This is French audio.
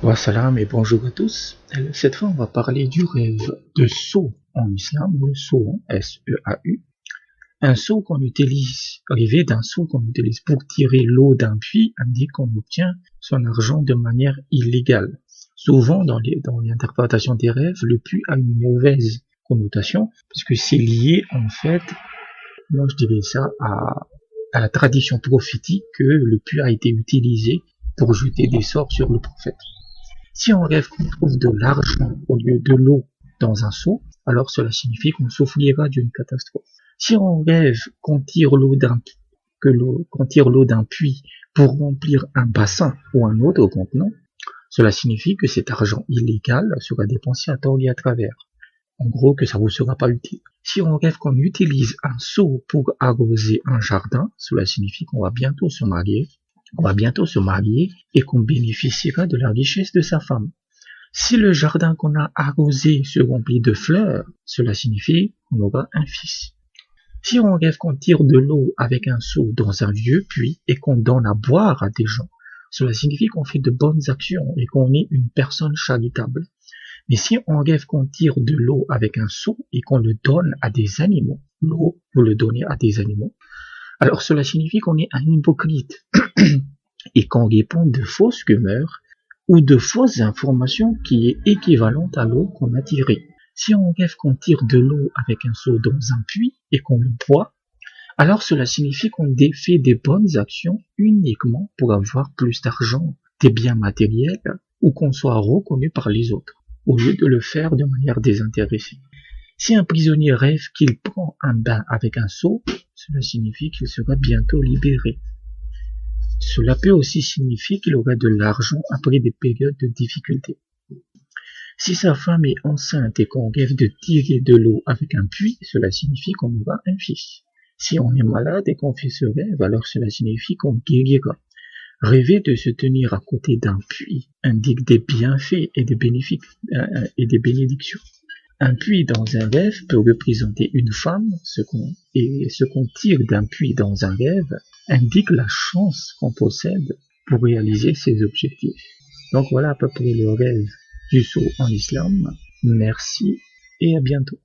Wassalam et bonjour à tous. Cette fois, on va parler du rêve de seau en islam, le seau, S-E-A-U. Un seau qu'on utilise, rêver d'un seau qu'on utilise pour tirer l'eau d'un puits indique qu'on obtient son argent de manière illégale. Souvent, dans l'interprétation des rêves, le puits a une mauvaise connotation, puisque c'est lié, en fait, moi je dirais ça, à la tradition prophétique que le puits a été utilisé pour jeter des sorts sur le prophète. Si on rêve qu'on trouve de l'argent au lieu de l'eau dans un seau, alors cela signifie qu'on souffrira d'une catastrophe. Si on rêve qu'on tire l'eau d'un puits pour remplir un bassin ou un autre contenant, cela signifie que cet argent illégal sera dépensé à tort et à travers. En gros, que ça vous sera pas utile. Si on rêve qu'on utilise un seau pour arroser un jardin, cela signifie qu'on va bientôt se marier. Et qu'on bénéficiera de la richesse de sa femme. Si le jardin qu'on a arrosé se remplit de fleurs, cela signifie qu'on aura un fils. Si on rêve qu'on tire de l'eau avec un seau dans un vieux puits et qu'on donne à boire à des gens, cela signifie qu'on fait de bonnes actions et qu'on est une personne charitable. Mais si on rêve qu'on tire de l'eau avec un seau et qu'on le donne à des animaux, l'eau, vous le donnez à des animaux, alors cela signifie qu'on est un hypocrite et qu'on répond de fausses rumeurs ou de fausses informations qui est équivalente à l'eau qu'on a tirée. Si on rêve qu'on tire de l'eau avec un seau dans un puits et qu'on le boit, alors cela signifie qu'on fait des bonnes actions uniquement pour avoir plus d'argent, des biens matériels ou qu'on soit reconnu par les autres, au lieu de le faire de manière désintéressée. Si un prisonnier rêve qu'il prend un bain avec un seau, cela signifie qu'il sera bientôt libéré. Cela peut aussi signifier qu'il aura de l'argent après des périodes de difficulté. Si sa femme est enceinte et qu'on rêve de tirer de l'eau avec un puits, cela signifie qu'on aura un fils. Si on est malade et qu'on fait ce rêve, alors cela signifie qu'on guérira. Rêver de se tenir à côté d'un puits indique des bienfaits et des bénédictions. Un puits dans un rêve peut représenter une femme, ce qu'on tire d'un puits dans un rêve indique la chance qu'on possède pour réaliser ses objectifs. Donc voilà à peu près le rêve du seau en islam. Merci et à bientôt.